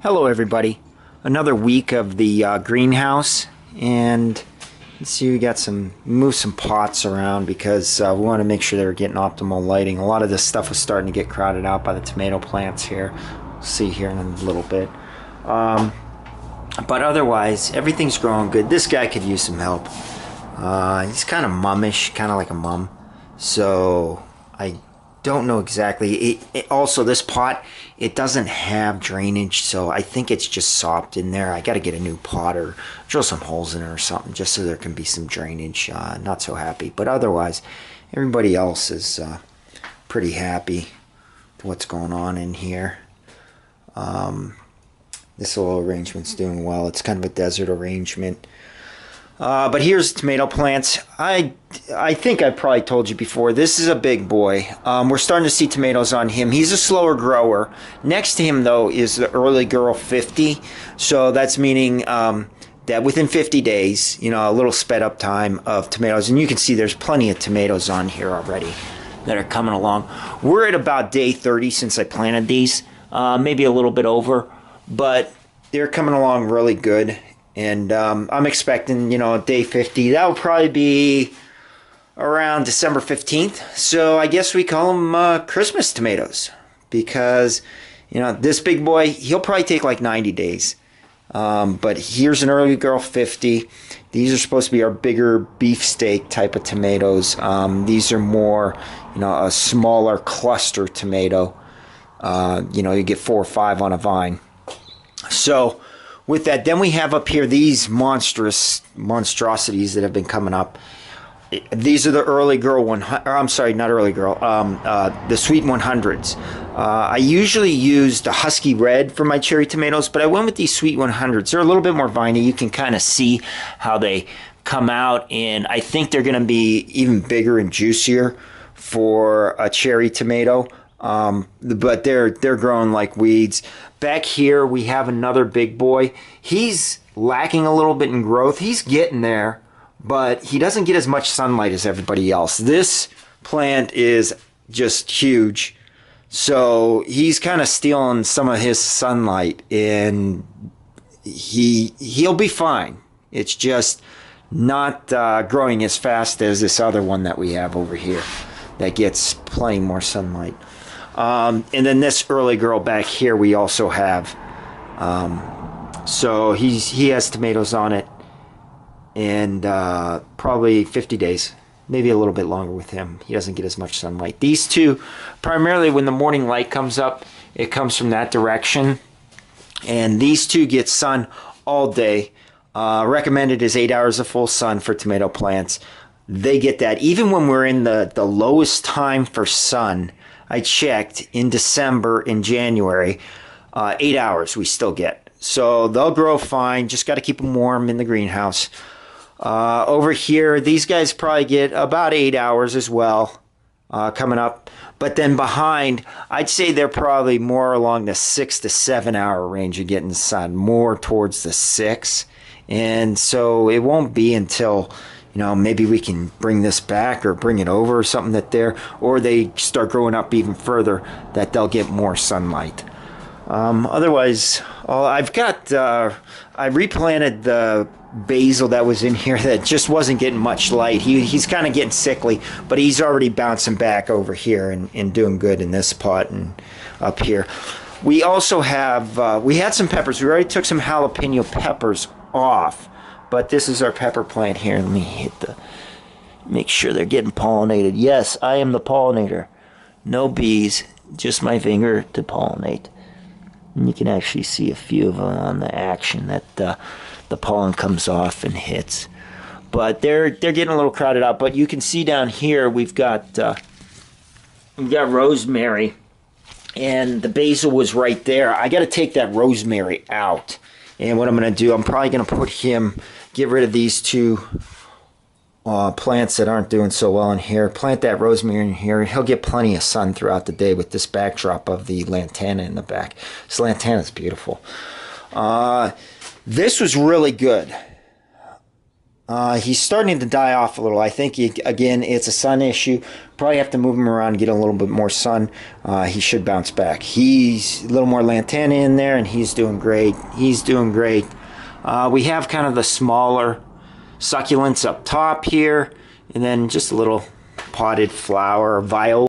Hello everybody. Another week of the greenhouse, and let's see, we got move some pots around because we want to make sure they're getting optimal lighting. A lot of this stuff was starting to get crowded out by the tomato plants here. We'll see here in a little bit. But otherwise, everything's growing good. This guy could use some help. He's kind of mummish, kind of like a mum. So I don't know exactly. Also, this pot, it doesn't have drainage, so I think it's just sopped in there. I got to get a new pot or drill some holes in it or something just so there can be some drainage. Not so happy, but otherwise everybody else is pretty happy with what's going on in here. This little arrangement's doing well. It's kind of a desert arrangement. But here's tomato plants. I think I probably told you before, this is a big boy. We're starting to see tomatoes on him. He's a slower grower. Next to him, though, is the Early Girl 50. So that's meaning that within 50 days, you know, a little sped up time of tomatoes. And you can see there's plenty of tomatoes on here already that are coming along. We're at about day 30 since I planted these. Maybe a little bit over. But they're coming along really good. And I'm expecting, you know, day 50. That will probably be around December 15th. So I guess we call them Christmas tomatoes. Because, you know, this big boy, he'll probably take like 90 days. But here's an Early Girl 50. These are supposed to be our bigger beefsteak type of tomatoes. These are more, you know, a smaller cluster tomato. You know, you get 4 or 5 on a vine. So with that, then we have up here these monstrosities that have been coming up. These are the Early Girl I'm sorry, not Early Girl, the Sweet 100s. I usually use the Husky Red for my cherry tomatoes, but I went with these Sweet 100s. They're a little bit more viney. You can kind of see how they come out, and I think they're going to be even bigger and juicier for a cherry tomato. But they're growing like weeds. Back here we have another big boy. He's lacking a little bit in growth. He's getting there, but he doesn't get as much sunlight as everybody else. This plant is just huge, so he's kind of stealing some of his sunlight, and he'll be fine. It's just not growing as fast as this other one that we have over here that gets plenty more sunlight. And then this Early Girl back here we also have. So he has tomatoes on it, and probably 50 days, maybe a little bit longer with him. He doesn't get as much sunlight. These two, primarily when the morning light comes up, it comes from that direction, and these two get sun all day. Recommended is 8 hours of full sun for tomato plants. They get that even when we're in the lowest time for sun. I checked in December and January, 8 hours we still get. So they'll grow fine. Just got to keep them warm in the greenhouse. Over here, these guys probably get about 8 hours as well coming up. But then behind, I'd say they're probably more along the 6 to 7 hour range of getting sun, more towards the 6. And so it won't be until, you know, maybe we can bring this back or bring it over or something or they start growing up even further, that they'll get more sunlight. Otherwise, I've got, I replanted the basil that was in here that just wasn't getting much light. He's kind of getting sickly, but he's already bouncing back over here and doing good in this pot and up here. We also have, we had some peppers. We already took some jalapeno peppers off. But this is our pepper plant here. Let me make sure they're getting pollinated. Yes, I am the pollinator. No bees, just my finger to pollinate. And you can actually see a few of them on the action that the pollen comes off and hits. But they're getting a little crowded out. But you can see down here we've got rosemary, and the basil was right there. I got to take that rosemary out. And what I'm going to do, I'm probably going to get rid of these two plants that aren't doing so well in here. Plant that rosemary in here. He'll get plenty of sun throughout the day with this backdrop of the lantana in the back. This lantana is beautiful. This was really good. He's starting to die off a little. I think, again, it's a sun issue. Probably have to move him around, get a little bit more sun. He should bounce back. He's a little more lantana in there, and he's doing great. He's doing great. We have kind of the smaller succulents up top here, and then just a little potted flower, viola.